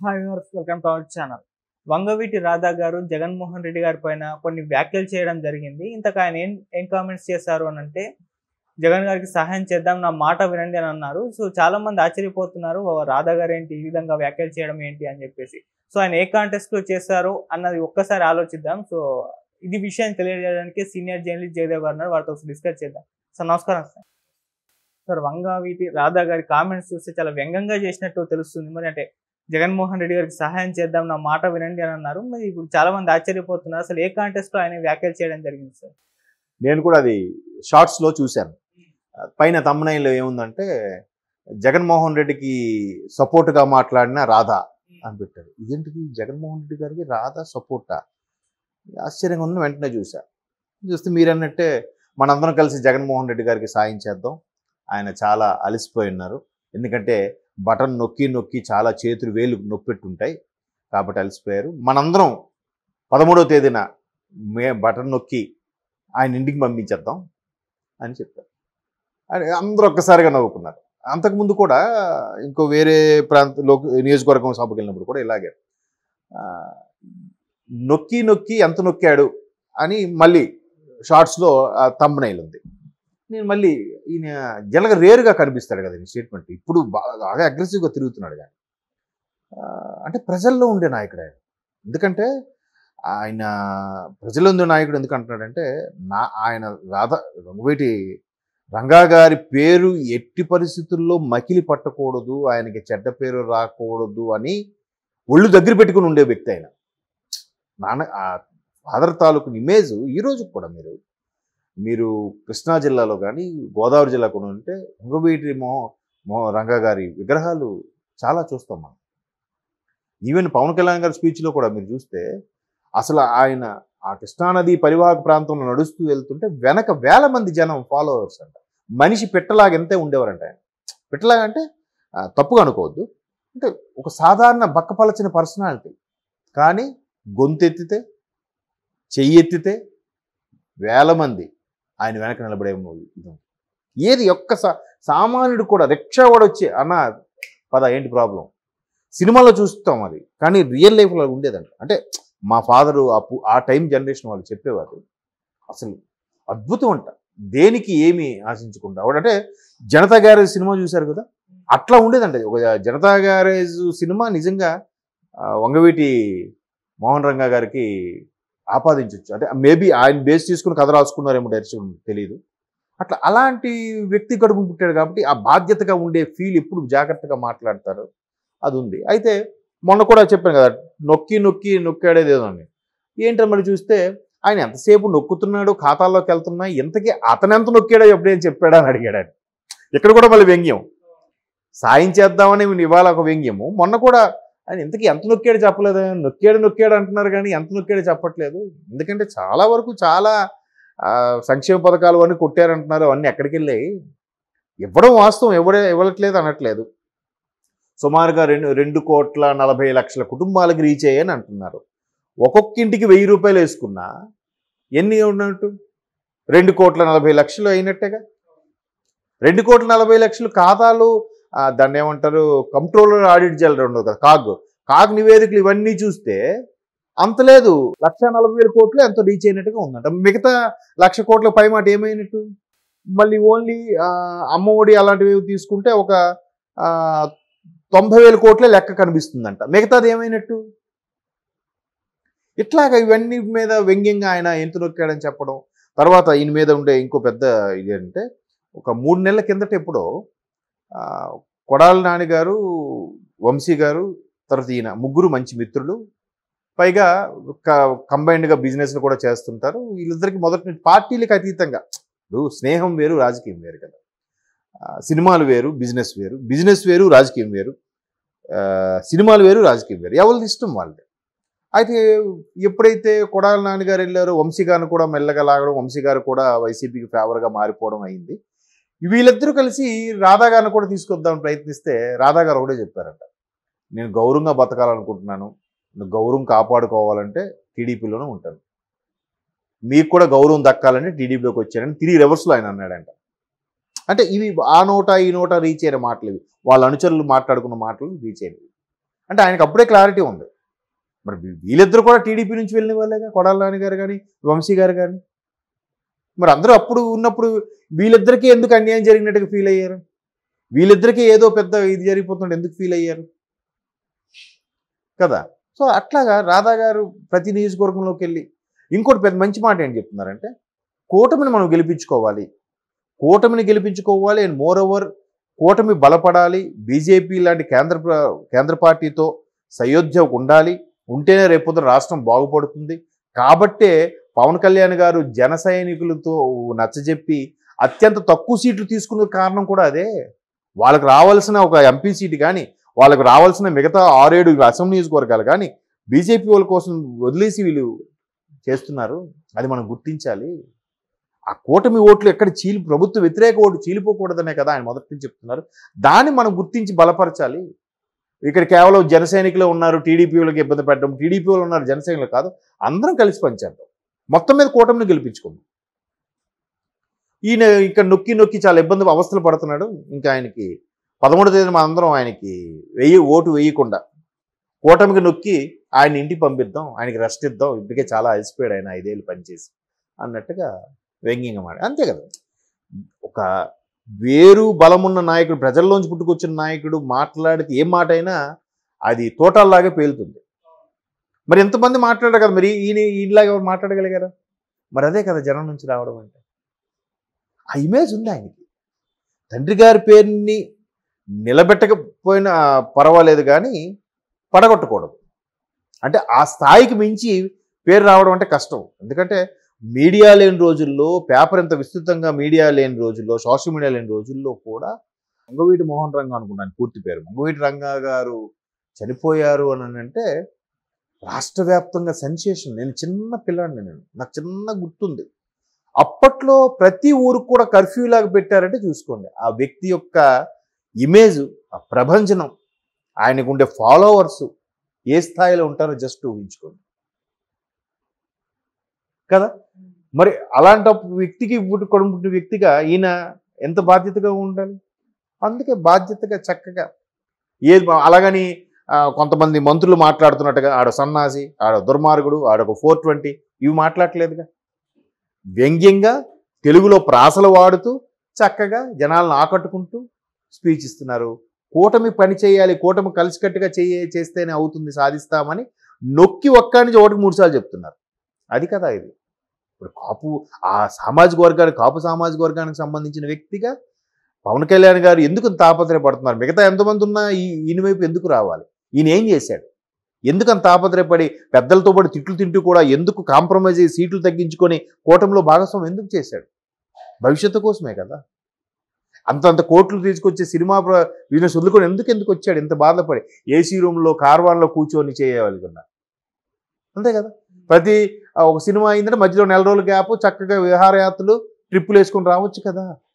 Hi viewers, welcome to our channel. Vangaveeti Radha గారు జగన్మోహన్ రెడ్డి గారి పైన కొన్ని వ్యాఖ్యలు చేయడం జరిగింది. ఇంతకు ఆయన ఏం కామెంట్స్ చేశారు అని అంటే, జగన్ గారికి సహాయం చేద్దాం, నా మాట వినండి అని అన్నారు. సో చాలా మంది ఆశ్చర్యపోతున్నారు, రాధా గారు ఏంటి ఈ విధంగా వ్యాఖ్యలు చేయడం ఏంటి అని చెప్పేసి. సో ఆయన ఏ కాంటెస్ట్ లో చేశారు అన్నది ఒక్కసారి ఆలోచిద్దాం. సో ఇది విషయాన్ని తెలియజేయడానికి సీనియర్ జర్నలిస్ట్ జయదేవ్ గారు ఉన్నారు, వారితో డిస్కస్ చేద్దాం. సార్ నమస్కారం. సార్ వంగవీటి రాధా గారి కామెంట్స్ చూస్తే చాలా వ్యంగ్యంగా చేసినట్టు తెలుస్తుంది. మరి అంటే జగన్మోహన్ రెడ్డి గారికి సహాయం చేద్దాం, నా మాట వినండి అని అన్నారు. మరి ఇప్పుడు చాలా మంది ఆశ్చర్యపోతున్నారు, అసలు ఏ కాంటెస్ట్ లో ఆయన వ్యాఖ్యలు చేయడం జరిగింది సార్? నేను కూడా అది షార్ట్స్ లో చూశాను. పైన తమ్మునైలో ఏముందంటే, జగన్మోహన్ రెడ్డికి సపోర్ట్ గా మాట్లాడిన రాధా అని పెట్టారు. ఇదేంటిది, జగన్మోహన్ రెడ్డి గారికి రాధా సపోర్టా? ఆశ్చర్యంగా ఉన్న వెంటనే చూస్తే మీరన్నట్టే మనందరం కలిసి జగన్మోహన్ రెడ్డి గారికి సాయం చేద్దాం, ఆయన చాలా అలసిపోయి ఉన్నారు. ఎందుకంటే బటన్ నొక్కి నొక్కి చాలా చేతులు వేలు నొప్పెట్టుంటాయి కాబట్టి అలసిపోయారు. మనందరం 13వ తేదీన బటన్ నొక్కి ఆయన ఇంటికి పంపించేద్దాం అని చెప్పారు. అందరూ ఒక్కసారిగా నవ్వుకున్నారు. అంతకుముందు కూడా ఇంకో వేరే ప్రాంతంలో నియోజకవర్గం సభకు వెళ్ళినప్పుడు కూడా ఇలాగే నొక్కి నొక్కి ఎంత నొక్కాడు అని మళ్ళీ షార్ట్స్లో థంబ్నెయిల్ ఉంది. నేను మళ్ళీ ఈయన జనరల్గా రేరుగా కనిపిస్తాడు కదా ఈ స్టేట్మెంట్, ఇప్పుడు బాగా అగ్రెసివ్గా తిరుగుతున్నాడు. కానీ అంటే ప్రజల్లో ఉండే నాయకుడు ఆయన. ఎందుకంటే ఆయన ప్రజల్లో ఉండే నాయకుడు ఎందుకు అంటున్నాడంటే, ఆయన వంగవీటి రంగా గారి పేరు ఎట్టి పరిస్థితుల్లో మకిలి పట్టకూడదు, ఆయనకి చెడ్డ పేరు రాకూడదు అని ఒళ్ళు దగ్గర పెట్టుకుని ఉండే వ్యక్తి ఆయన. ఫాదర్ తాలూకు ఇమేజ్ ఈ రోజు కూడా మీరు కృష్ణా జిల్లాలో కానీ గోదావరి జిల్లా కూడా ఉంటే వంగవీటి రంగా గారి విగ్రహాలు చాలా చూస్తాం మనం. ఈవెన్ పవన్ కళ్యాణ్ గారి స్పీచ్లో కూడా మీరు చూస్తే అసలు ఆయన ఆ కృష్ణానది పరివాహక ప్రాంతంలో నడుస్తూ వెళ్తుంటే వెనక వేల మంది జనం ఫాలోవర్స్ అంట. మనిషి పెట్టలాగా ఎంతే ఉండేవారంట ఆయన. పెట్టలాగా అంటే తప్పుగా అనుకోవద్దు, అంటే ఒక సాధారణ బక్కపలచిన పర్సనాలిటీ, కానీ గొంతెత్తితే చెయ్యి ఎత్తితే వేల మంది ఆయన వెనక నిలబడే ఏది ఒక్క సామాన్యుడు కూడా రిక్షా కూడా వచ్చి అన్న పద ఏంటి ప్రాబ్లం, సినిమాలో చూస్తాం అది, కానీ రియల్ లైఫ్లో ఉండేదంట. అంటే మా ఫాదరు ఆ టైం జనరేషన్ వాళ్ళు చెప్పేవారు. అసలు అద్భుతం అంట, దేనికి ఏమి ఆశించకుండా. అంటే జనతా గ్యారేజ్ సినిమా చూశారు కదా, అట్లా ఉండేదంట. ఒక జనతా గ్యారేజ్ సినిమా నిజంగా వంగవీటి మోహన్ రంగా గారికి ఆపాదించవచ్చు. అంటే మేబీ ఆయన బేస్ తీసుకుని కథ రాసుకున్నారేమో డైరెక్షన్, తెలియదు. అట్లా అలాంటి వ్యక్తి గడుపు పుట్టాడు కాబట్టి ఆ బాధ్యతగా ఉండే ఫీల్ ఎప్పుడు జాగ్రత్తగా మాట్లాడతారు, అది ఉంది. అయితే మొన్న కూడా చెప్పాను కదా, నొక్కి నొక్కి నొక్కాడేదేదో అని. ఏంటో మరి చూస్తే ఆయన ఎంతసేపు నొక్కుతున్నాడు, ఖాతాల్లోకి వెళ్తున్నాయి, ఇంతకీ అతను ఎంత నొక్కాడో ఎప్పుడేం చెప్పాడా అని అడిగాడు ఆయన. ఇక్కడ కూడా మళ్ళీ వ్యంగ్యం, సాయం చేద్దామని ఇవాళ ఒక వ్యంగ్యము. మొన్న కూడా ఆయన ఇంతకీ ఎంత నొక్కాడు చెప్పలేదు, నొక్కాడు అంటున్నారు కానీ ఎంత నొక్కాడో చెప్పట్లేదు. ఎందుకంటే చాలా వరకు చాలా సంక్షేమ పథకాలు అన్నీ కొట్టారంటున్నారు, అవన్నీ ఎక్కడికి వెళ్ళాయి, ఇవ్వడం వాస్తవం, ఇవ్వట్లేదు అనట్లేదు. సుమారుగా 2,40,00,000 కుటుంబాలకు రీచ్ అయ్యాయని అంటున్నారు. ఒక్కొక్కింటికి 1,000 రూపాయలు వేసుకున్నా ఎన్ని ఉన్నట్టు 2,40,00,000 అయినట్టేగా. 2,40,00,000 ఖాతాలు, దాన్ని ఏమంటారు, కంట్రోలర్ ఆడిట్ జనరల్ ఉండదు కదా, కాగ్ నివేదికలు ఇవన్నీ చూస్తే అంత లేదు, 1,40,000 ఎంతో రీచ్ అయినట్టుగా ఉందంట. మిగతా 1,00,000 కోట్ల పైమాట ఏమైనట్టు? మళ్ళీ ఓన్లీ అమ్మఒడి అలాంటివి తీసుకుంటే ఒక 90,000 లెక్క కనిపిస్తుందంట. మిగతాది ఏమైనట్టు? ఇట్లాగా ఇవన్నీ మీద వ్యంగ్యంగా ఆయన ఎంత నొక్కాడని చెప్పడం. తర్వాత ఈయన మీద ఉండే ఇంకో పెద్ద ఇదేంటే, ఒక 3 నెలల కిందట ఎప్పుడో కొడాలి నాని గారు, వంశీ గారు, తర్వాత ఈయన ముగ్గురు మంచి మిత్రులు, పైగా కంబైన్డ్గా బిజినెస్లు కూడా చేస్తుంటారు. వీళ్ళిద్దరికి మొదటి పార్టీలకు అతీతంగా, స్నేహం వేరు రాజకీయం వేరు కదా, సినిమాలు వేరు బిజినెస్ వేరు, బిజినెస్ వేరు రాజకీయం వేరు, సినిమాలు వేరు రాజకీయం వేరు, ఎవరి ఇష్టం వాళ్ళది. అయితే ఎప్పుడైతే కొడాలి నాని గారు వెళ్ళారో వంశీ గారిని కూడా మెల్లగా లాగడం, వంశీ గారు కూడా వైసీపీకి ఫేవర్గా మారిపోవడం అయింది. వీళ్ళిద్దరూ కలిసి రాధా గారిని కూడా తీసుకొద్దామని ప్రయత్నిస్తే రాధా గారు ఒకటే చెప్పారంట, నేను గౌరవంగా బతకాలనుకుంటున్నాను, గౌరవం కాపాడుకోవాలంటే టీడీపీలోనే ఉంటాను, మీకు కూడా గౌరవం దక్కాలని టీడీపీలోకి వచ్చానని తిరిగి రివర్స్లో ఆయన అన్నాడంట. అంటే ఇవి ఆ నోట ఈ నోట రీచ్ అయిన మాటలు, ఇవి వాళ్ళ అనుచరులు మాట్లాడుకున్న మాటలు రీచ్ అయినవి. అంటే ఆయనకు అప్పుడే క్లారిటీ ఉంది. మరి వీళ్ళిద్దరు కూడా టీడీపీ నుంచి వెళ్ళిన వాళ్ళేగా, కొడాల నాని గారు కానీ వంశీ గారు కానీ. మరి అందరూ అప్పుడు ఉన్నప్పుడు వీళ్ళిద్దరికీ ఎందుకు అన్యాయం జరిగినట్టుగా ఫీల్ అయ్యారు? వీళ్ళిద్దరికీ ఏదో పెద్ద ఇది జరిగిపోతుంటే ఎందుకు ఫీల్ అయ్యారు కదా? సో అట్లాగా రాధా గారు ప్రతి నియోజకవర్గంలోకి వెళ్ళి ఇంకోటి పెద్ద మంచి మాట ఏం చెప్తున్నారంటే, కూటమిని మనం గెలిపించుకోవాలి, కూటమిని గెలిపించుకోవాలి అండ్ మోర్ ఓవర్ కూటమి బలపడాలి, బీజేపీ లాంటి కేంద్ర పార్టీతో సయోధ్య ఉండాలి, ఉంటేనే రేపొద్దున రాష్ట్రం బాగుపడుతుంది. కాబట్టే పవన్ కళ్యాణ్ గారు జన సైనికులతో నచ్చజెప్పి అత్యంత తక్కువ సీట్లు తీసుకున్న కారణం కూడా అదే. వాళ్ళకి రావాల్సిన ఒక ఎంపీ సీటు కానీ, వాళ్ళకి రావాల్సిన మిగతా 6-7 అసెంబ్లీ నియోజకవర్గాలు కానీ బీజేపీ వాళ్ళ కోసం వదిలేసి వీళ్ళు చేస్తున్నారు. అది మనం గుర్తించాలి. ఆ కూటమి ఓట్లు ఎక్కడ ప్రభుత్వ వ్యతిరేక ఓటు చీలిపోకూడదనే కదా ఆయన మొదటి నుంచి చెప్తున్నారు. దాన్ని మనం గుర్తించి బలపరచాలి. ఇక్కడ కేవలం జన సైనికులు ఉన్నారు, టీడీపీ వాళ్ళకి ఇబ్బంది పెట్టడం, టీడీపీ వాళ్ళు ఉన్నారు, జన సైనికులు కాదు, అందరం కలిసి పనిచేద్దాం, మొత్తం మీద కూటమిని గెలిపించుకుందాం. ఈయన ఇక్కడ నొక్కి నొక్కి చాలా ఇబ్బంది అవస్థలు పడుతున్నాడు. ఇంకా ఆయనకి 13వ తేదీన మనందరం ఆయనకి ఓటు వేయకుండా కూటమికి నొక్కి ఆయన ఇంటికి పంపిద్దాం, ఆయనకి రెస్ట్ ఇద్దాం, ఇప్పటికే చాలా అలసిపోయాడు ఆయన 5 ఏళ్ళు పనిచేసి అన్నట్టుగా వ్యంగ్యంగా మాట. అంతే కదా, ఒక వేరు బలమున్న నాయకుడు, ప్రజల్లోంచి పుట్టుకొచ్చిన నాయకుడు మాట్లాడితే ఏం మాట అయినా అది తోటల్లాగే పేలుతుంది. మరి ఎంతమంది మాట్లాడారు కదా, మరి ఈయనలాగా ఎవరు మాట్లాడగలిగారా? మరి అదే కదా జనం నుంచి రావడం అంటే. ఆ ఇమేజ్ ఉంది ఆయనకి. తండ్రి గారి పేరుని నిలబెట్టకపోయినా పర్వాలేదు కానీ పడగొట్టకూడదు. అంటే ఆ స్థాయికి మించి పేరు రావడం అంటే కష్టం. ఎందుకంటే మీడియా లేని రోజుల్లో, పేపర్ ఎంత విస్తృతంగా మీడియా లేని రోజుల్లో, సోషల్ మీడియా లేని రోజుల్లో కూడా వంగవీటి మోహన్ రంగా అనుకుంటాను పూర్తి పేరు, వంగవీటి రంగా గారు చనిపోయారు అని అంటే రాష్ట్ర వ్యాప్తంగా సెన్సేషన్. నేను చిన్న పిల్లాడిని, నాకు చిన్న గుర్తుంది. అప్పట్లో ప్రతి ఊరికి కూడా కర్ఫ్యూ లాగా పెట్టారంటే చూసుకోండి. ఆ వ్యక్తి యొక్క ఇమేజ్, ఆ ప్రభంజనం, ఆయనకు ఉండే ఫాలోవర్స్ ఏ స్థాయిలో ఉంటారో జస్ట్ ఊహించుకోండి కదా. మరి అలాంటి వ్యక్తికి పుట్టిన వ్యక్తిగా ఈయన ఎంత బాధ్యతగా ఉండాలి? అందుకే బాధ్యతగా చక్కగా ఏది అలాగని కొంతమంది మంత్రులు మాట్లాడుతున్నట్టుగా ఆడ సన్నాసి, ఆడ దుర్మార్గుడు, ఆడొక 420 ఇవి మాట్లాడలేదుగా. వ్యంగ్యంగా తెలుగులో ప్రాసలు వాడుతూ చక్కగా జనాలను ఆకట్టుకుంటూ స్పీచ్ ఇస్తున్నారు. కూటమి పని చేయాలి, కూటమి కలిసికట్టుగా చేస్తేనే అవుతుంది, సాధిస్తామని నొక్కి ఒక్క నుంచి 1-3 సార్లు చెప్తున్నారు. అది కదా ఇది. ఇప్పుడు ఆ సామాజిక వర్గానికి, కాపు సామాజిక వర్గానికి సంబంధించిన వ్యక్తిగా పవన్ కళ్యాణ్ గారు ఎందుకు తాపత్రయపడుతున్నారు? మిగతా ఎంతమంది ఉన్నా ఈయన వైపు ఎందుకు రావాలి? ఈయన ఏం చేశాడు? ఎందుకంత తాపత్రయపడి పెద్దలతో పాటు తిట్లు తింటూ కూడా ఎందుకు కాంప్రమైజ్ అయ్యి సీట్లు తగ్గించుకొని కూటమిలో భాగస్వామ్యం ఎందుకు చేశాడు? భవిష్యత్తు కోసమే కదా. అంతంత కోట్లు తీసుకొచ్చే సినిమా బిజినెస్ వదులుకొని ఎందుకు వచ్చాడు ఇంత బాధపడి? ఏసీ రూమ్లో కార్వాన్లో కూర్చొని చేయగలిగినా అంతే కదా. ప్రతి ఒక సినిమా అయిందంటే మధ్యలో 4 రోజుల గ్యాప్, చక్కగా విహారయాత్రలు, ట్రిప్పులు వేసుకొని రావచ్చు కదా.